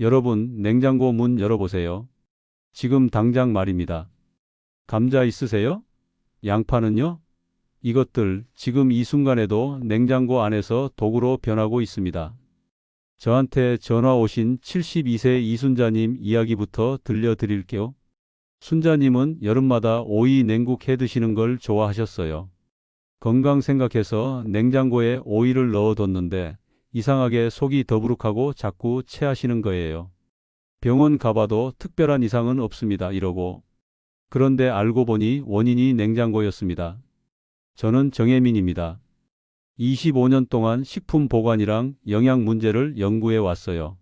여러분, 냉장고 문 열어보세요. 지금 당장 말입니다. 감자 있으세요? 양파는요? 이것들 지금 이 순간에도 냉장고 안에서 도구로 변하고 있습니다. 저한테 전화 오신 72세 이순자님 이야기부터 들려드릴게요. 순자님은 여름마다 오이 냉국 해 드시는 걸 좋아하셨어요. 건강 생각해서 냉장고에 오이를 넣어뒀는데 이상하게 속이 더부룩하고 자꾸 체하시는 거예요. 병원 가봐도 특별한 이상은 없습니다. 이러고. 그런데 알고 보니 원인이 냉장고였습니다. 저는 정혜민입니다. 25년 동안 식품 보관이랑 영양 문제를 연구해 왔어요.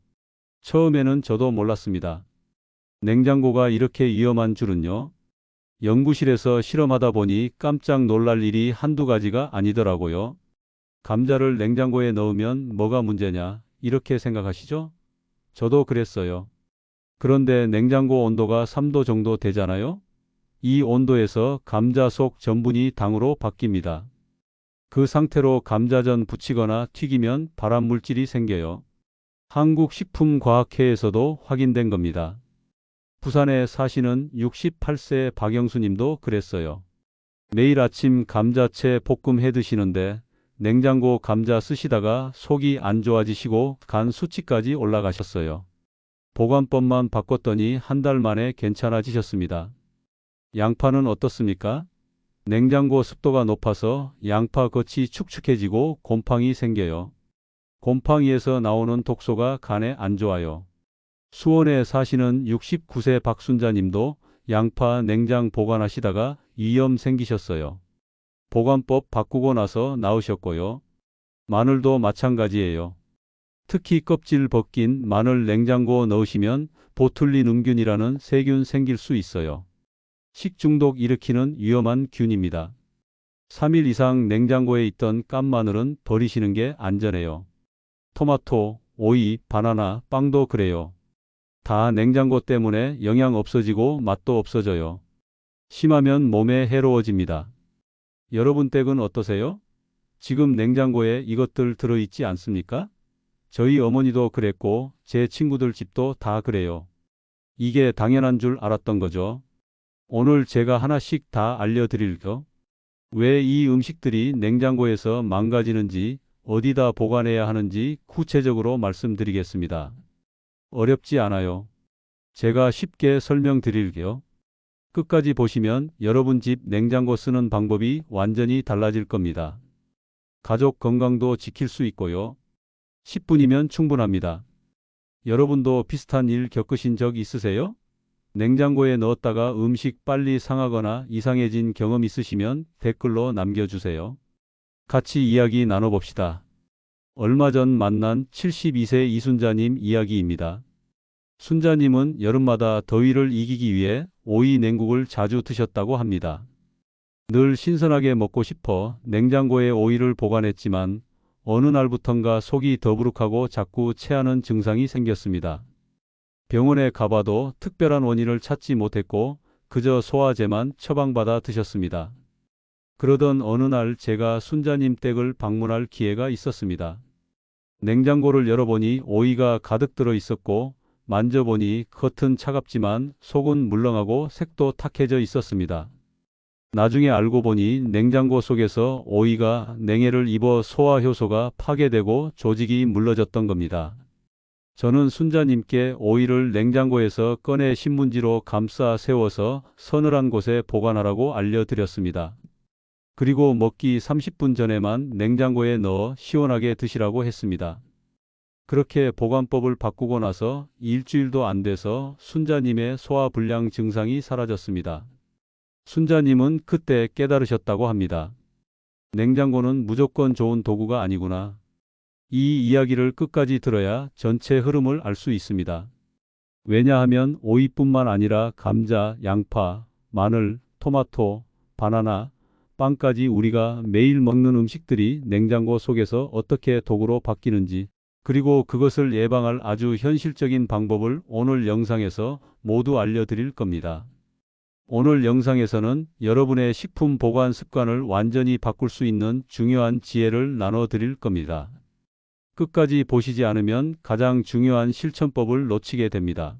처음에는 저도 몰랐습니다. 냉장고가 이렇게 위험한 줄은요. 연구실에서 실험하다 보니 깜짝 놀랄 일이 한두 가지가 아니더라고요. 감자를 냉장고에 넣으면 뭐가 문제냐, 이렇게 생각하시죠? 저도 그랬어요. 그런데 냉장고 온도가 3도 정도 되잖아요? 이 온도에서 감자 속 전분이 당으로 바뀝니다. 그 상태로 감자전 부치거나 튀기면 발암 물질이 생겨요. 한국식품과학회에서도 확인된 겁니다. 부산에 사시는 68세 박영수 님도 그랬어요. 매일 아침 감자채 볶음 해 드시는데 냉장고 감자 쓰시다가 속이 안 좋아지시고 간 수치까지 올라가셨어요. 보관법만 바꿨더니 한 달 만에 괜찮아지셨습니다. 양파는 어떻습니까? 냉장고 습도가 높아서 양파 겉이 축축해지고 곰팡이 생겨요. 곰팡이에서 나오는 독소가 간에 안 좋아요. 수원에 사시는 69세 박순자님도 양파 냉장 보관하시다가 위염 생기셨어요. 보관법 바꾸고 나서 나으셨고요. 마늘도 마찬가지예요. 특히 껍질 벗긴 마늘 냉장고 넣으시면 보툴린 음균이라는 세균 생길 수 있어요. 식중독 일으키는 위험한 균입니다. 3일 이상 냉장고에 있던 깐 마늘은 버리시는 게 안전해요. 토마토, 오이, 바나나, 빵도 그래요. 다 냉장고 때문에 영양 없어지고 맛도 없어져요. 심하면 몸에 해로워집니다. 여러분 댁은 어떠세요? 지금 냉장고에 이것들 들어있지 않습니까? 저희 어머니도 그랬고 제 친구들 집도 다 그래요. 이게 당연한 줄 알았던 거죠. 오늘 제가 하나씩 다 알려드릴게요. 왜 이 음식들이 냉장고에서 망가지는지, 어디다 보관해야 하는지 구체적으로 말씀드리겠습니다. 어렵지 않아요. 제가 쉽게 설명드릴게요. 끝까지 보시면 여러분 집 냉장고 쓰는 방법이 완전히 달라질 겁니다. 가족 건강도 지킬 수 있고요. 10분이면 충분합니다. 여러분도 비슷한 일 겪으신 적 있으세요? 냉장고에 넣었다가 음식 빨리 상하거나 이상해진 경험 있으시면 댓글로 남겨주세요. 같이 이야기 나눠봅시다. 얼마 전 만난 72세 이순자님 이야기입니다. 순자님은 여름마다 더위를 이기기 위해 오이 냉국을 자주 드셨다고 합니다. 늘 신선하게 먹고 싶어 냉장고에 오이를 보관했지만 어느 날부턴가 속이 더부룩하고 자꾸 체하는 증상이 생겼습니다. 병원에 가봐도 특별한 원인을 찾지 못했고 그저 소화제만 처방받아 드셨습니다. 그러던 어느 날 제가 순자님 댁을 방문할 기회가 있었습니다. 냉장고를 열어보니 오이가 가득 들어 있었고 만져보니 겉은 차갑지만 속은 물렁하고 색도 탁해져 있었습니다. 나중에 알고 보니 냉장고 속에서 오이가 냉해를 입어 소화 효소가 파괴되고 조직이 물러졌던 겁니다. 저는 순자님께 오이를 냉장고에서 꺼내 신문지로 감싸 세워서 서늘한 곳에 보관하라고 알려드렸습니다. 그리고 먹기 30분 전에만 냉장고에 넣어 시원하게 드시라고 했습니다. 그렇게 보관법을 바꾸고 나서 일주일도 안 돼서 순자님의 소화불량 증상이 사라졌습니다. 순자님은 그때 깨달으셨다고 합니다. 냉장고는 무조건 좋은 도구가 아니구나. 이 이야기를 끝까지 들어야 전체 흐름을 알 수 있습니다. 왜냐하면 오이뿐만 아니라 감자, 양파, 마늘, 토마토, 바나나, 빵까지 우리가 매일 먹는 음식들이 냉장고 속에서 어떻게 도구로 바뀌는지, 그리고 그것을 예방할 아주 현실적인 방법을 오늘 영상에서 모두 알려드릴 겁니다. 오늘 영상에서는 여러분의 식품 보관 습관을 완전히 바꿀 수 있는 중요한 지혜를 나눠 드릴 겁니다. 끝까지 보시지 않으면 가장 중요한 실천법을 놓치게 됩니다.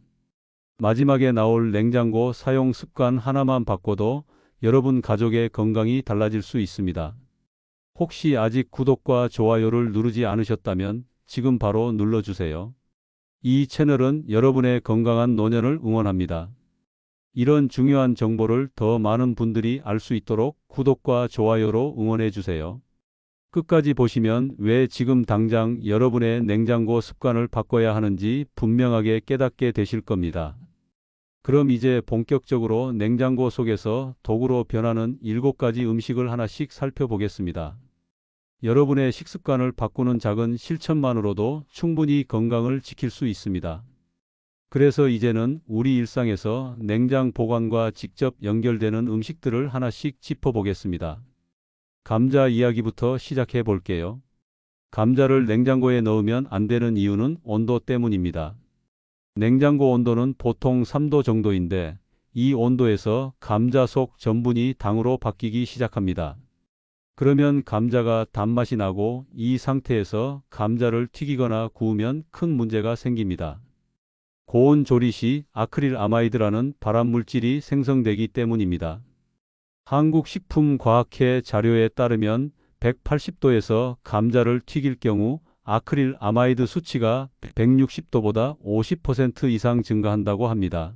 마지막에 나올 냉장고 사용 습관 하나만 바꿔도 여러분 가족의 건강이 달라질 수 있습니다. 혹시 아직 구독과 좋아요를 누르지 않으셨다면 지금 바로 눌러주세요. 이 채널은 여러분의 건강한 노년을 응원합니다. 이런 중요한 정보를 더 많은 분들이 알 수 있도록 구독과 좋아요로 응원해 주세요. 끝까지 보시면 왜 지금 당장 여러분의 냉장고 습관을 바꿔야 하는지 분명하게 깨닫게 되실 겁니다. 그럼 이제 본격적으로 냉장고 속에서 도구로 변하는 7가지 음식을 하나씩 살펴보겠습니다. 여러분의 식습관을 바꾸는 작은 실천만으로도 충분히 건강을 지킬 수 있습니다. 그래서 이제는 우리 일상에서 냉장 보관과 직접 연결되는 음식들을 하나씩 짚어보겠습니다. 감자 이야기부터 시작해 볼게요. 감자를 냉장고에 넣으면 안 되는 이유는 온도 때문입니다. 냉장고 온도는 보통 3도 정도인데 이 온도에서 감자 속 전분이 당으로 바뀌기 시작합니다. 그러면 감자가 단맛이 나고 이 상태에서 감자를 튀기거나 구우면 큰 문제가 생깁니다. 고온 조리 시 아크릴 아마이드라는 발암물질이 생성되기 때문입니다. 한국식품과학회 자료에 따르면 180도에서 감자를 튀길 경우 아크릴 아마이드 수치가 160도보다 50% 이상 증가한다고 합니다.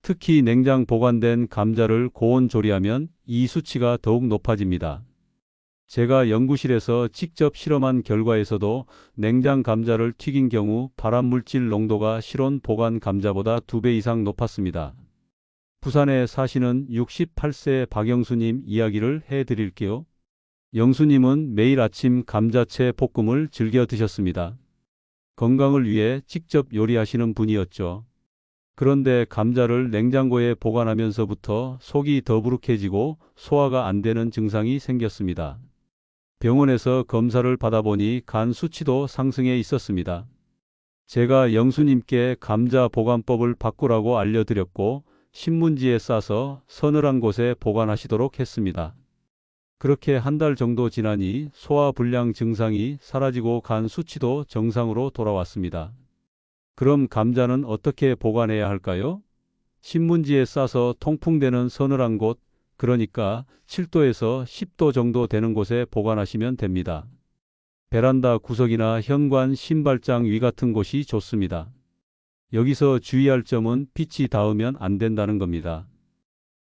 특히 냉장 보관된 감자를 고온 조리하면 이 수치가 더욱 높아집니다. 제가 연구실에서 직접 실험한 결과에서도 냉장 감자를 튀긴 경우 발암물질 농도가 실온 보관 감자보다 2배 이상 높았습니다. 부산에 사시는 68세 박영수님 이야기를 해드릴게요. 영수님은 매일 아침 감자채 볶음을 즐겨 드셨습니다. 건강을 위해 직접 요리하시는 분이었죠. 그런데 감자를 냉장고에 보관하면서부터 속이 더부룩해지고 소화가 안 되는 증상이 생겼습니다. 병원에서 검사를 받아보니 간 수치도 상승해 있었습니다. 제가 영수님께 감자 보관법을 바꾸라고 알려드렸고 신문지에 싸서 서늘한 곳에 보관하시도록 했습니다. 그렇게 한 달 정도 지나니 소화불량 증상이 사라지고 간 수치도 정상으로 돌아왔습니다. 그럼 감자는 어떻게 보관해야 할까요? 신문지에 싸서 통풍되는 서늘한 곳, 그러니까 7도에서 10도 정도 되는 곳에 보관하시면 됩니다. 베란다 구석이나 현관 신발장 위 같은 곳이 좋습니다. 여기서 주의할 점은 빛이 닿으면 안 된다는 겁니다.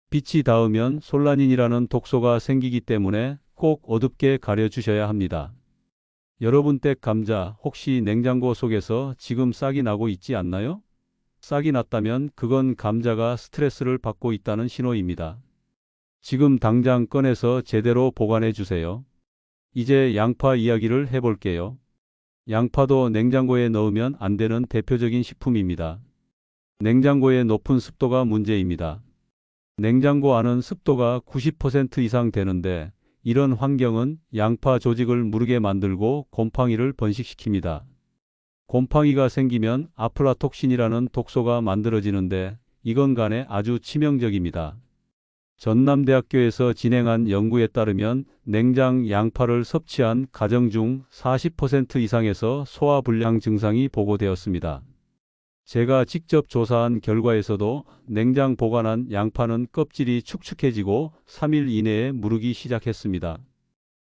빛이 닿으면 솔라닌이라는 독소가 생기기 때문에 꼭 어둡게 가려주셔야 합니다. 여러분 댁 감자 혹시 냉장고 속에서 지금 싹이 나고 있지 않나요? 싹이 났다면 그건 감자가 스트레스를 받고 있다는 신호입니다. 지금 당장 꺼내서 제대로 보관해 주세요. 이제 양파 이야기를 해볼게요. 양파도 냉장고에 넣으면 안 되는 대표적인 식품입니다. 냉장고의 높은 습도가 문제입니다. 냉장고 안은 습도가 90% 이상 되는데 이런 환경은 양파 조직을 무르게 만들고 곰팡이를 번식시킵니다. 곰팡이가 생기면 아플라톡신이라는 독소가 만들어지는데 이건 간에 아주 치명적입니다. 전남대학교에서 진행한 연구에 따르면 냉장 양파를 섭취한 가정 중 40% 이상에서 소화불량 증상이 보고되었습니다. 제가 직접 조사한 결과에서도 냉장 보관한 양파는 껍질이 축축해지고 3일 이내에 무르기 시작했습니다.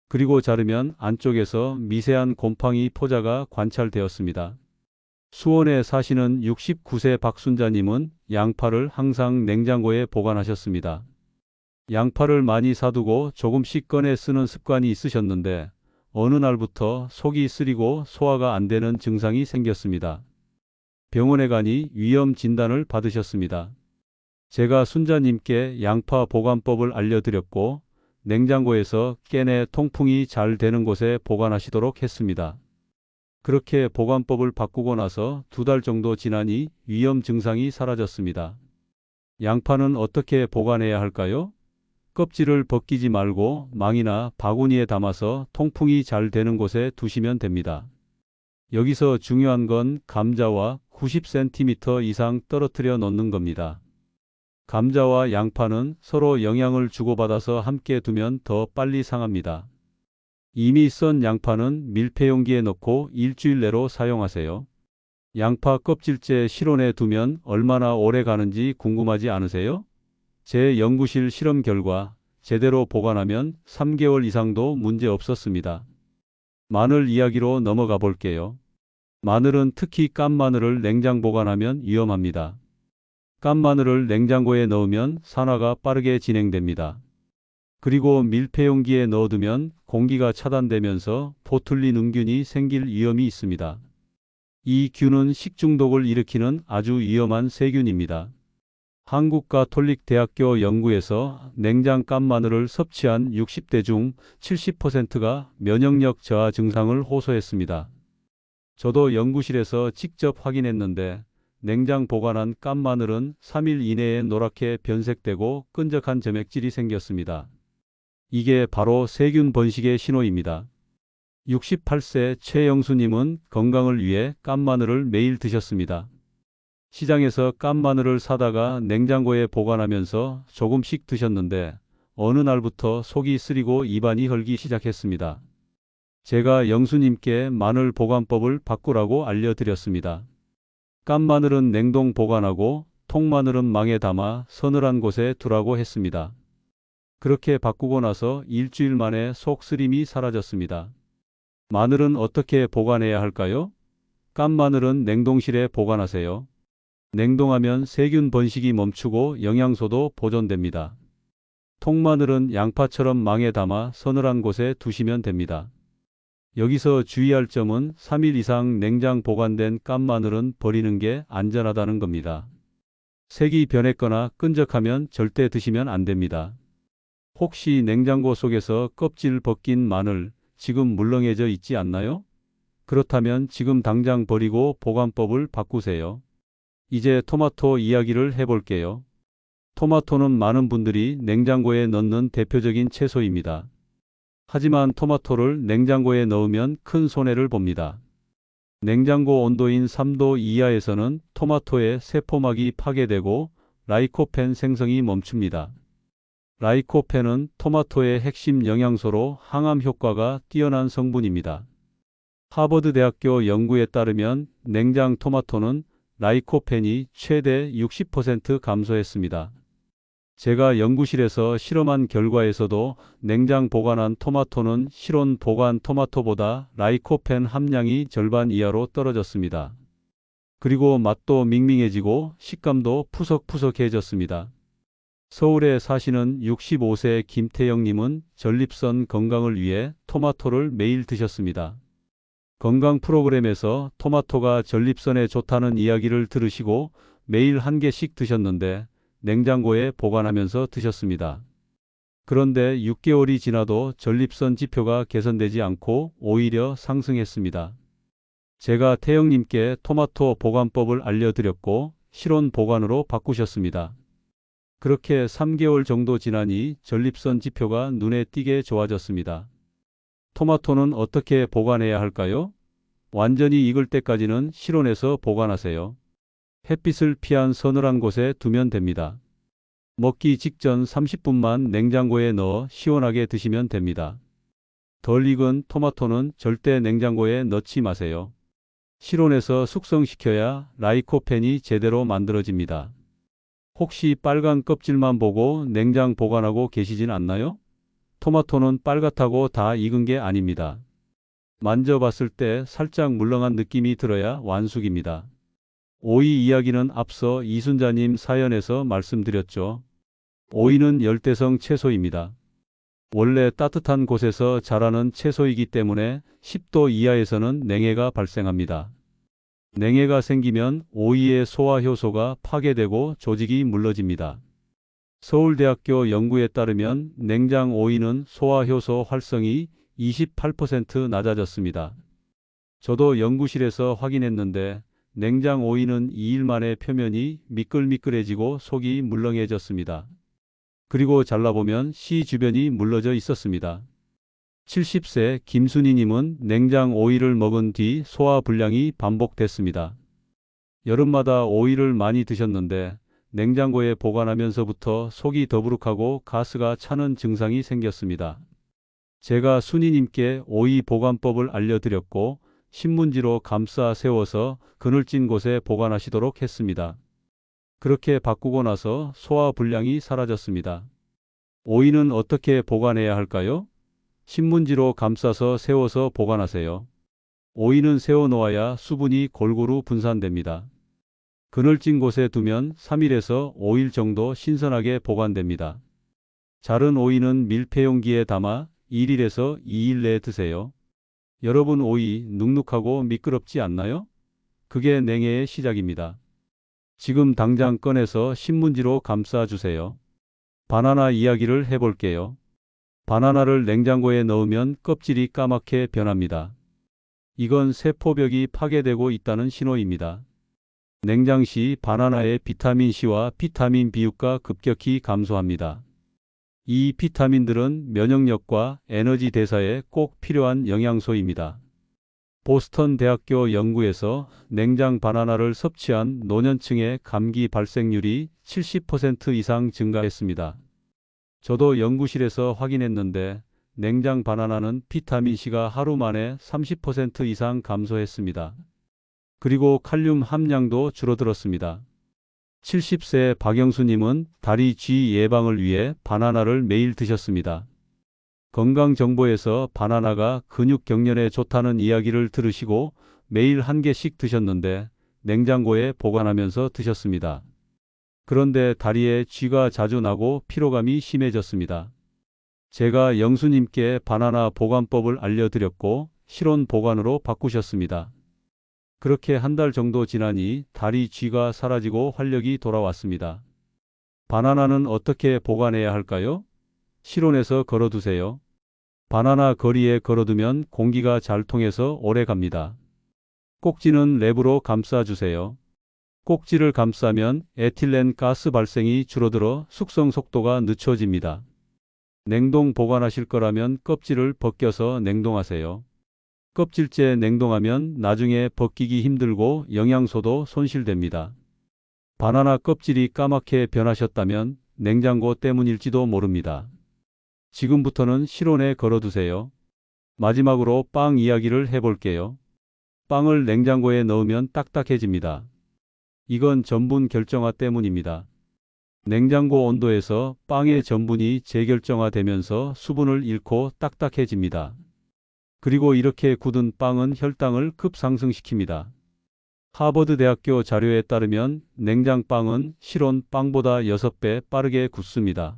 그리고 자르면 안쪽에서 미세한 곰팡이 포자가 관찰되었습니다. 수원에 사시는 69세 박순자님은 양파를 항상 냉장고에 보관하셨습니다. 양파를 많이 사두고 조금씩 꺼내 쓰는 습관이 있으셨는데 어느 날부터 속이 쓰리고 소화가 안 되는 증상이 생겼습니다. 병원에 가니 위염 진단을 받으셨습니다. 제가 순자님께 양파 보관법을 알려드렸고 냉장고에서 깨내 통풍이 잘 되는 곳에 보관하시도록 했습니다. 그렇게 보관법을 바꾸고 나서 2달 정도 지나니 위염 증상이 사라졌습니다. 양파는 어떻게 보관해야 할까요? 껍질을 벗기지 말고 망이나 바구니에 담아서 통풍이 잘 되는 곳에 두시면 됩니다. 여기서 중요한 건 감자와 90cm 이상 떨어뜨려 놓는 겁니다. 감자와 양파는 서로 영향을 주고받아서 함께 두면 더 빨리 상합니다. 이미 썬 양파는 밀폐용기에 넣고 일주일 내로 사용하세요. 양파 껍질째 실온에 두면 얼마나 오래 가는지 궁금하지 않으세요? 제 연구실 실험 결과 제대로 보관하면 3개월 이상도 문제 없었습니다. 마늘 이야기로 넘어가 볼게요. 마늘은 특히 깐 마늘을 냉장 보관하면 위험합니다. 깐 마늘을 냉장고에 넣으면 산화가 빠르게 진행됩니다. 그리고 밀폐용기에 넣어두면 공기가 차단되면서 보툴린음균이 생길 위험이 있습니다. 이 균은 식중독을 일으키는 아주 위험한 세균입니다. 한국가톨릭대학교 연구에서 냉장 깐 마늘을 섭취한 60대 중 70%가 면역력 저하 증상을 호소했습니다. 저도 연구실에서 직접 확인했는데 냉장 보관한 깐 마늘은 3일 이내에 노랗게 변색되고 끈적한 점액질이 생겼습니다. 이게 바로 세균 번식의 신호입니다. 68세 최영수님은 건강을 위해 깐 마늘을 매일 드셨습니다. 시장에서 깐 마늘을 사다가 냉장고에 보관하면서 조금씩 드셨는데 어느 날부터 속이 쓰리고 입안이 헐기 시작했습니다. 제가 영수님께 마늘 보관법을 바꾸라고 알려드렸습니다. 깐 마늘은 냉동 보관하고 통마늘은 망에 담아 서늘한 곳에 두라고 했습니다. 그렇게 바꾸고 나서 일주일 만에 속 쓰림이 사라졌습니다. 마늘은 어떻게 보관해야 할까요? 깐 마늘은 냉동실에 보관하세요. 냉동하면 세균 번식이 멈추고 영양소도 보존됩니다. 통마늘은 양파처럼 망에 담아 서늘한 곳에 두시면 됩니다. 여기서 주의할 점은 3일 이상 냉장 보관된 깐 마늘은 버리는 게 안전하다는 겁니다. 색이 변했거나 끈적하면 절대 드시면 안 됩니다. 혹시 냉장고 속에서 껍질 벗긴 마늘 지금 물렁해져 있지 않나요? 그렇다면 지금 당장 버리고 보관법을 바꾸세요. 이제 토마토 이야기를 해볼게요. 토마토는 많은 분들이 냉장고에 넣는 대표적인 채소입니다. 하지만 토마토를 냉장고에 넣으면 큰 손해를 봅니다. 냉장고 온도인 3도 이하에서는 토마토의 세포막이 파괴되고 라이코펜 생성이 멈춥니다. 라이코펜은 토마토의 핵심 영양소로 항암 효과가 뛰어난 성분입니다. 하버드 대학교 연구에 따르면 냉장 토마토는 라이코펜이 최대 60% 감소했습니다. 제가 연구실에서 실험한 결과에서도 냉장 보관한 토마토는 실온 보관 토마토보다 라이코펜 함량이 절반 이하로 떨어졌습니다. 그리고 맛도 밍밍해지고 식감도 푸석푸석해졌습니다. 서울에 사시는 65세 김태영님은 전립선 건강을 위해 토마토를 매일 드셨습니다. 건강 프로그램에서 토마토가 전립선에 좋다는 이야기를 들으시고 매일 한 개씩 드셨는데 냉장고에 보관하면서 드셨습니다. 그런데 6개월이 지나도 전립선 지표가 개선되지 않고 오히려 상승했습니다. 제가 태영님께 토마토 보관법을 알려드렸고 실온 보관으로 바꾸셨습니다. 그렇게 3개월 정도 지나니 전립선 지표가 눈에 띄게 좋아졌습니다. 토마토는 어떻게 보관해야 할까요? 완전히 익을 때까지는 실온에서 보관하세요. 햇빛을 피한 서늘한 곳에 두면 됩니다. 먹기 직전 30분만 냉장고에 넣어 시원하게 드시면 됩니다. 덜 익은 토마토는 절대 냉장고에 넣지 마세요. 실온에서 숙성시켜야 라이코펜이 제대로 만들어집니다. 혹시 빨간 껍질만 보고 냉장 보관하고 계시진 않나요? 토마토는 빨갛다고 다 익은 게 아닙니다. 만져봤을 때 살짝 물렁한 느낌이 들어야 완숙입니다. 오이 이야기는 앞서 이순자님 사연에서 말씀드렸죠. 오이는 열대성 채소입니다. 원래 따뜻한 곳에서 자라는 채소이기 때문에 10도 이하에서는 냉해가 발생합니다. 냉해가 생기면 오이의 소화 효소가 파괴되고 조직이 물러집니다. 서울대학교 연구에 따르면 냉장 오이는 소화 효소 활성이 28% 낮아졌습니다. 저도 연구실에서 확인했는데 냉장 오이는 2일 만에 표면이 미끌미끌해지고 속이 물렁해졌습니다. 그리고 잘라보면 씨 주변이 물러져 있었습니다. 70세 김순희님은 냉장 오이를 먹은 뒤 소화 불량이 반복됐습니다. 여름마다 오이를 많이 드셨는데 냉장고에 보관하면서부터 속이 더부룩하고 가스가 차는 증상이 생겼습니다. 제가 순이님께 오이 보관법을 알려드렸고 신문지로 감싸 세워서 그늘진 곳에 보관하시도록 했습니다. 그렇게 바꾸고 나서 소화 불량이 사라졌습니다. 오이는 어떻게 보관해야 할까요? 신문지로 감싸서 세워서 보관하세요. 오이는 세워 놓아야 수분이 골고루 분산됩니다. 그늘진 곳에 두면 3일에서 5일 정도 신선하게 보관됩니다. 자른 오이는 밀폐용기에 담아 1일에서 2일 내에 드세요. 여러분, 오이 눅눅하고 미끄럽지 않나요? 그게 냉해의 시작입니다. 지금 당장 꺼내서 신문지로 감싸 주세요. 바나나 이야기를 해볼게요. 바나나를 냉장고에 넣으면 껍질이 까맣게 변합니다. 이건 세포벽이 파괴되고 있다는 신호입니다. 냉장 시 바나나의 비타민C와 비타민 B6가 급격히 감소합니다. 이 비타민들은 면역력과 에너지 대사에 꼭 필요한 영양소입니다. 보스턴 대학교 연구에서 냉장 바나나를 섭취한 노년층의 감기 발생률이 70% 이상 증가했습니다. 저도 연구실에서 확인했는데 냉장 바나나는 비타민C가 하루 만에 30% 이상 감소했습니다. 그리고 칼륨 함량도 줄어들었습니다. 70세 박영수님은 다리 쥐 예방을 위해 바나나를 매일 드셨습니다. 건강정보에서 바나나가 근육 경련에 좋다는 이야기를 들으시고 매일 한 개씩 드셨는데 냉장고에 보관하면서 드셨습니다. 그런데 다리에 쥐가 자주 나고 피로감이 심해졌습니다. 제가 영수님께 바나나 보관법을 알려드렸고 실온 보관으로 바꾸셨습니다. 그렇게 한 달 정도 지나니 다리 쥐가 사라지고 활력이 돌아왔습니다. 바나나는 어떻게 보관해야 할까요? 실온에서 걸어두세요. 바나나 거리에 걸어두면 공기가 잘 통해서 오래 갑니다. 꼭지는 랩으로 감싸주세요. 꼭지를 감싸면 에틸렌 가스 발생이 줄어들어 숙성 속도가 늦춰집니다. 냉동 보관하실 거라면 껍질을 벗겨서 냉동하세요. 껍질째 냉동하면 나중에 벗기기 힘들고 영양소도 손실됩니다. 바나나 껍질이 까맣게 변하셨다면 냉장고 때문일지도 모릅니다. 지금부터는 실온에 걸어두세요. 마지막으로 빵 이야기를 해볼게요. 빵을 냉장고에 넣으면 딱딱해집니다. 이건 전분 결정화 때문입니다. 냉장고 온도에서 빵의 전분이 재결정화되면서 수분을 잃고 딱딱해집니다. 그리고 이렇게 굳은 빵은 혈당을 급상승시킵니다. 하버드 대학교 자료에 따르면 냉장빵은 실온 빵보다 6배 빠르게 굳습니다.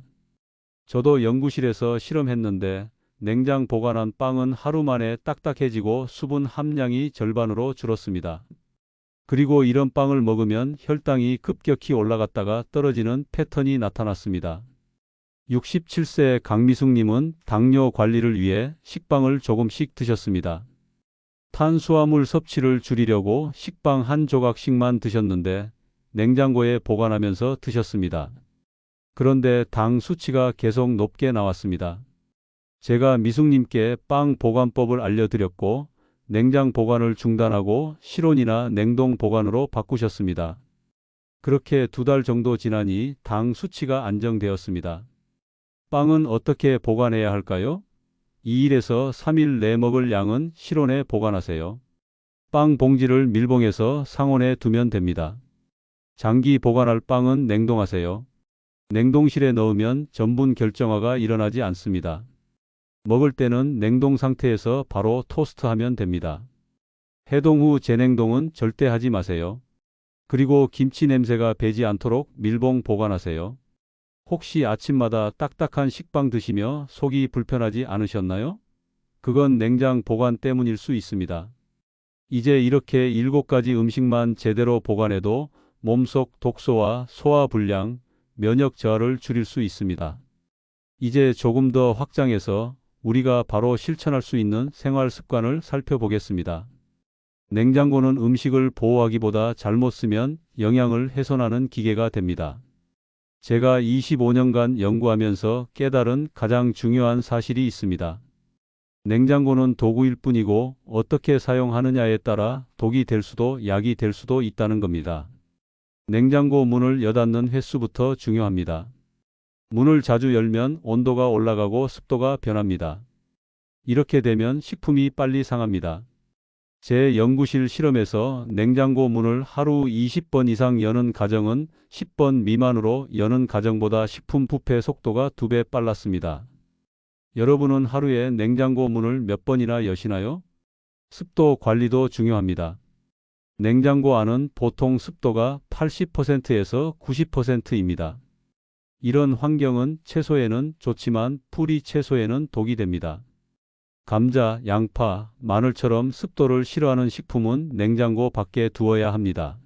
저도 연구실에서 실험했는데 냉장 보관한 빵은 하루 만에 딱딱해지고 수분 함량이 절반으로 줄었습니다. 그리고 이런 빵을 먹으면 혈당이 급격히 올라갔다가 떨어지는 패턴이 나타났습니다. 67세 강미숙님은 당뇨 관리를 위해 식빵을 조금씩 드셨습니다. 탄수화물 섭취를 줄이려고 식빵 한 조각씩만 드셨는데 냉장고에 보관하면서 드셨습니다. 그런데 당 수치가 계속 높게 나왔습니다. 제가 미숙님께 빵 보관법을 알려드렸고 냉장 보관을 중단하고 실온이나 냉동 보관으로 바꾸셨습니다. 그렇게 2달 정도 지나니 당 수치가 안정되었습니다. 빵은 어떻게 보관해야 할까요? 2일에서 3일 내 먹을 양은 실온에 보관하세요. 빵 봉지를 밀봉해서 상온에 두면 됩니다. 장기 보관할 빵은 냉동하세요. 냉동실에 넣으면 전분 결정화가 일어나지 않습니다. 먹을 때는 냉동 상태에서 바로 토스트하면 됩니다. 해동 후 재냉동은 절대 하지 마세요. 그리고 김치 냄새가 배지 않도록 밀봉 보관하세요. 혹시 아침마다 딱딱한 식빵 드시며 속이 불편하지 않으셨나요? 그건 냉장 보관 때문일 수 있습니다. 이제 이렇게 7가지 음식만 제대로 보관해도 몸속 독소와 소화 불량, 면역 저하를 줄일 수 있습니다. 이제 조금 더 확장해서 우리가 바로 실천할 수 있는 생활 습관을 살펴보겠습니다. 냉장고는 음식을 보호하기보다 잘못 쓰면 영양을 훼손하는 기계가 됩니다. 제가 25년간 연구하면서 깨달은 가장 중요한 사실이 있습니다. 냉장고는 도구일 뿐이고 어떻게 사용하느냐에 따라 독이 될 수도 약이 될 수도 있다는 겁니다. 냉장고 문을 여닫는 횟수부터 중요합니다. 문을 자주 열면 온도가 올라가고 습도가 변합니다. 이렇게 되면 식품이 빨리 상합니다. 제 연구실 실험에서 냉장고 문을 하루 20번 이상 여는 가정은 10번 미만으로 여는 가정보다 식품 부패 속도가 2배 빨랐습니다. 여러분은 하루에 냉장고 문을 몇 번이나 여시나요? 습도 관리도 중요합니다. 냉장고 안은 보통 습도가 80%에서 90%입니다. 이런 환경은 채소에는 좋지만 풀이 채소에는 독이 됩니다. 감자, 양파, 마늘처럼 습도를 싫어하는 식품은 냉장고 밖에 두어야 합니다.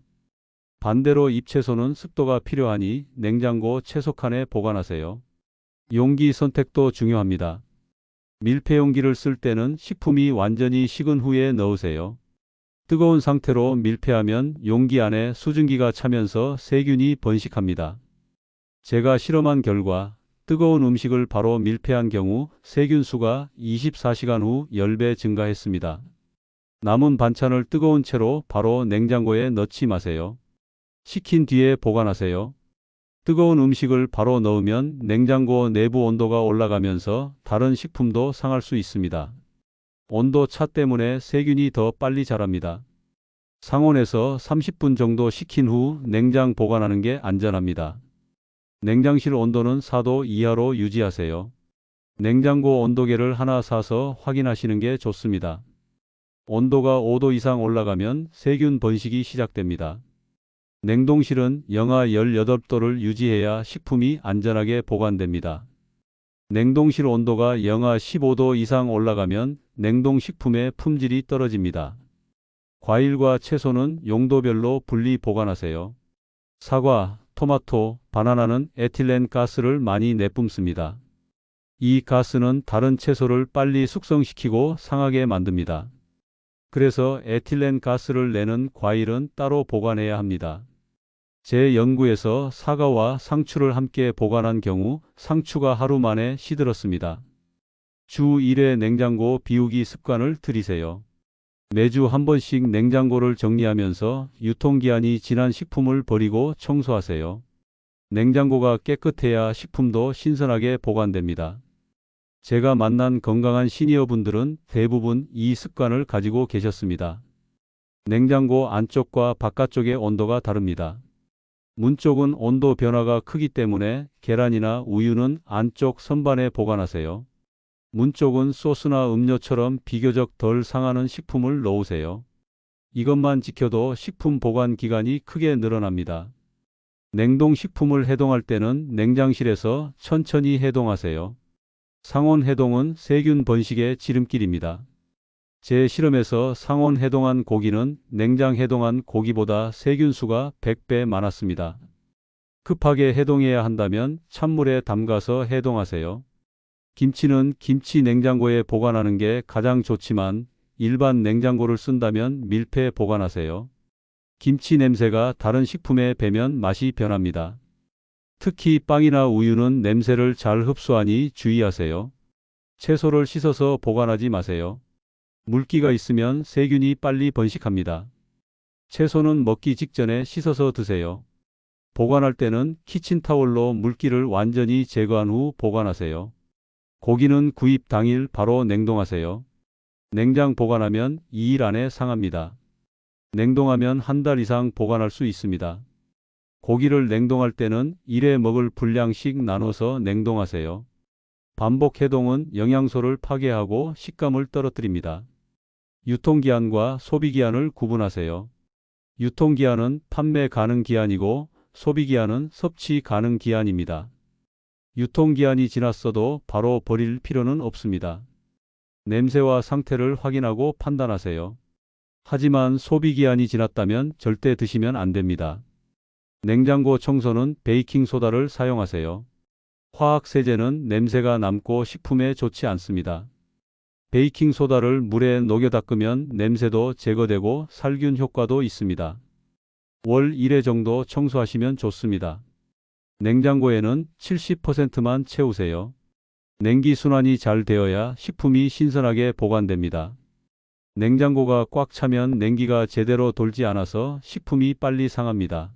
반대로 잎채소는 습도가 필요하니 냉장고 채소칸에 보관하세요. 용기 선택도 중요합니다. 밀폐용기를 쓸 때는 식품이 완전히 식은 후에 넣으세요. 뜨거운 상태로 밀폐하면 용기 안에 수증기가 차면서 세균이 번식합니다. 제가 실험한 결과 뜨거운 음식을 바로 밀폐한 경우 세균 수가 24시간 후 10배 증가했습니다. 남은 반찬을 뜨거운 채로 바로 냉장고에 넣지 마세요. 식힌 뒤에 보관하세요. 뜨거운 음식을 바로 넣으면 냉장고 내부 온도가 올라가면서 다른 식품도 상할 수 있습니다. 온도 차 때문에 세균이 더 빨리 자랍니다. 상온에서 30분 정도 식힌 후 냉장 보관하는 게 안전합니다. 냉장실 온도는 4도 이하로 유지하세요. 냉장고 온도계를 하나 사서 확인하시는 게 좋습니다. 온도가 5도 이상 올라가면 세균 번식이 시작됩니다. 냉동실은 영하 18도를 유지해야 식품이 안전하게 보관됩니다. 냉동실 온도가 영하 15도 이상 올라가면 냉동식품의 품질이 떨어집니다. 과일과 채소는 용도별로 분리 보관하세요. 사과, 토마토, 바나나는 에틸렌 가스를 많이 내뿜습니다. 이 가스는 다른 채소를 빨리 숙성시키고 상하게 만듭니다. 그래서 에틸렌 가스를 내는 과일은 따로 보관해야 합니다. 제 연구에서 사과와 상추를 함께 보관한 경우 상추가 하루 만에 시들었습니다. 주 1회 냉장고 비우기 습관을 들이세요. 매주 한 번씩 냉장고를 정리하면서 유통기한이 지난 식품을 버리고 청소하세요. 냉장고가 깨끗해야 식품도 신선하게 보관됩니다. 제가 만난 건강한 시니어분들은 대부분 이 습관을 가지고 계셨습니다. 냉장고 안쪽과 바깥쪽의 온도가 다릅니다. 문 쪽은 온도 변화가 크기 때문에 계란이나 우유는 안쪽 선반에 보관하세요. 문 쪽은 소스나 음료처럼 비교적 덜 상하는 식품을 넣으세요. 이것만 지켜도 식품 보관 기간이 크게 늘어납니다. 냉동식품을 해동할 때는 냉장실에서 천천히 해동하세요. 상온 해동은 세균 번식의 지름길입니다. 제 실험에서 상온 해동한 고기는 냉장 해동한 고기보다 세균 수가 100배 많았습니다. 급하게 해동해야 한다면 찬물에 담가서 해동하세요. 김치는 김치 냉장고에 보관하는 게 가장 좋지만 일반 냉장고를 쓴다면 밀폐 보관하세요. 김치 냄새가 다른 식품에 배면 맛이 변합니다. 특히 빵이나 우유는 냄새를 잘 흡수하니 주의하세요. 채소를 씻어서 보관하지 마세요. 물기가 있으면 세균이 빨리 번식합니다. 채소는 먹기 직전에 씻어서 드세요. 보관할 때는 키친타올로 물기를 완전히 제거한 후 보관하세요. 고기는 구입 당일 바로 냉동하세요. 냉장 보관하면 2일 안에 상합니다. 냉동하면 한 달 이상 보관할 수 있습니다. 고기를 냉동할 때는 1회 먹을 분량씩 나눠서 냉동하세요. 반복 해동은 영양소를 파괴하고 식감을 떨어뜨립니다. 유통기한과 소비기한을 구분하세요. 유통기한은 판매 가능 기한이고 소비기한은 섭취 가능 기한입니다. 유통기한이 지났어도 바로 버릴 필요는 없습니다. 냄새와 상태를 확인하고 판단하세요. 하지만 소비기한이 지났다면 절대 드시면 안 됩니다. 냉장고 청소는 베이킹소다를 사용하세요. 화학세제는 냄새가 남고 식품에 좋지 않습니다. 베이킹소다를 물에 녹여 닦으면 냄새도 제거되고 살균 효과도 있습니다. 월 1회 정도 청소하시면 좋습니다. 냉장고에는 70%만 채우세요. 냉기 순환이 잘 되어야 식품이 신선하게 보관됩니다. 냉장고가 꽉 차면 냉기가 제대로 돌지 않아서 식품이 빨리 상합니다.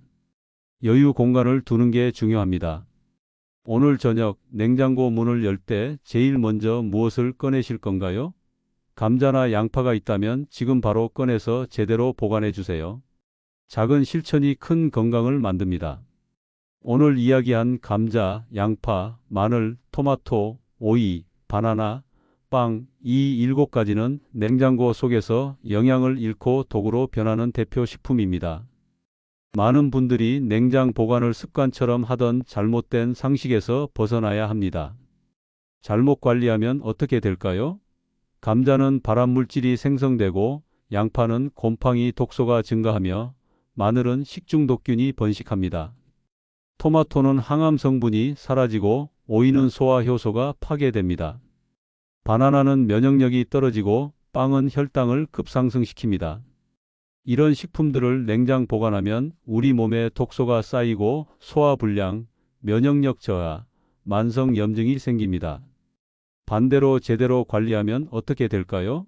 여유 공간을 두는 게 중요합니다. 오늘 저녁 냉장고 문을 열 때 제일 먼저 무엇을 꺼내실 건가요? 감자나 양파가 있다면 지금 바로 꺼내서 제대로 보관해 주세요. 작은 실천이 큰 건강을 만듭니다. 오늘 이야기한 감자, 양파, 마늘, 토마토, 오이, 바나나, 빵, 이 7가지는 냉장고 속에서 영양을 잃고 독으로 변하는 대표 식품입니다. 많은 분들이 냉장 보관을 습관처럼 하던 잘못된 상식에서 벗어나야 합니다. 잘못 관리하면 어떻게 될까요? 감자는 발암물질이 생성되고 양파는 곰팡이 독소가 증가하며 마늘은 식중독균이 번식합니다. 토마토는 항암 성분이 사라지고 오이는 소화 효소가 파괴됩니다. 바나나는 면역력이 떨어지고 빵은 혈당을 급상승시킵니다. 이런 식품들을 냉장 보관하면 우리 몸에 독소가 쌓이고 소화불량, 면역력 저하, 만성염증이 생깁니다. 반대로 제대로 관리하면 어떻게 될까요?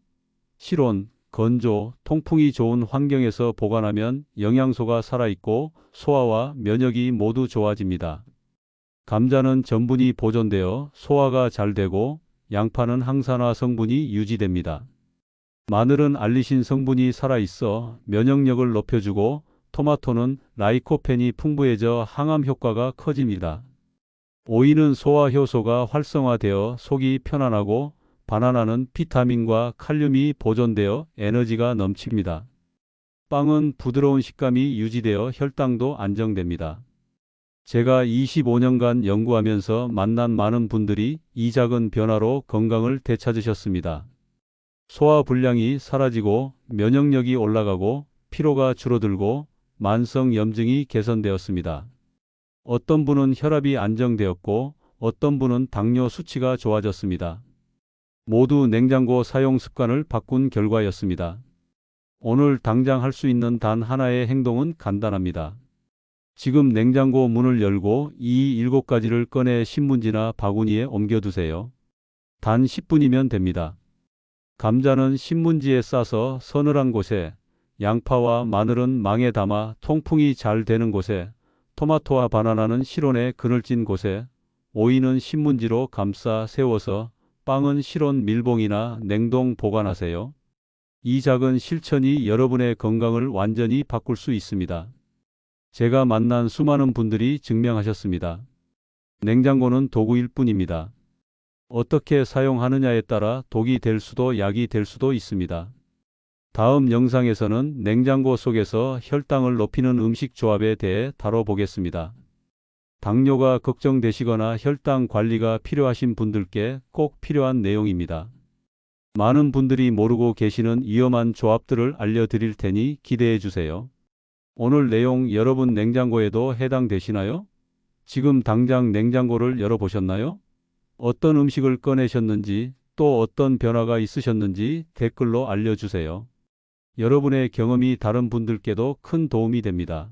실온, 건조, 통풍이 좋은 환경에서 보관하면 영양소가 살아있고 소화와 면역이 모두 좋아집니다. 감자는 전분이 보존되어 소화가 잘 되고 양파는 항산화 성분이 유지됩니다. 마늘은 알리신 성분이 살아있어 면역력을 높여주고 토마토는 라이코펜이 풍부해져 항암 효과가 커집니다. 오이는 소화 효소가 활성화되어 속이 편안하고 바나나는 비타민과 칼륨이 보존되어 에너지가 넘칩니다. 빵은 부드러운 식감이 유지되어 혈당도 안정됩니다. 제가 25년간 연구하면서 만난 많은 분들이 이 작은 변화로 건강을 되찾으셨습니다. 소화불량이 사라지고 면역력이 올라가고 피로가 줄어들고 만성염증이 개선되었습니다. 어떤 분은 혈압이 안정되었고 어떤 분은 당뇨 수치가 좋아졌습니다. 모두 냉장고 사용 습관을 바꾼 결과였습니다. 오늘 당장 할 수 있는 단 하나의 행동은 간단합니다. 지금 냉장고 문을 열고 이 7가지를 꺼내 신문지나 바구니에 옮겨두세요. 단 10분이면 됩니다. 감자는 신문지에 싸서 서늘한 곳에, 양파와 마늘은 망에 담아 통풍이 잘 되는 곳에, 토마토와 바나나는 실온에 그늘진 곳에, 오이는 신문지로 감싸 세워서, 빵은 실온 밀봉이나 냉동 보관하세요. 이 작은 실천이 여러분의 건강을 완전히 바꿀 수 있습니다. 제가 만난 수많은 분들이 증명하셨습니다. 냉장고는 도구일 뿐입니다. 어떻게 사용하느냐에 따라 독이 될 수도 약이 될 수도 있습니다. 다음 영상에서는 냉장고 속에서 혈당을 높이는 음식 조합에 대해 다뤄보겠습니다. 당뇨가 걱정되시거나 혈당 관리가 필요하신 분들께 꼭 필요한 내용입니다. 많은 분들이 모르고 계시는 위험한 조합들을 알려드릴 테니 기대해 주세요. 오늘 내용 여러분 냉장고에도 해당되시나요? 지금 당장 냉장고를 열어보셨나요? 어떤 음식을 꺼내셨는지 또 어떤 변화가 있으셨는지 댓글로 알려주세요. 여러분의 경험이 다른 분들께도 큰 도움이 됩니다.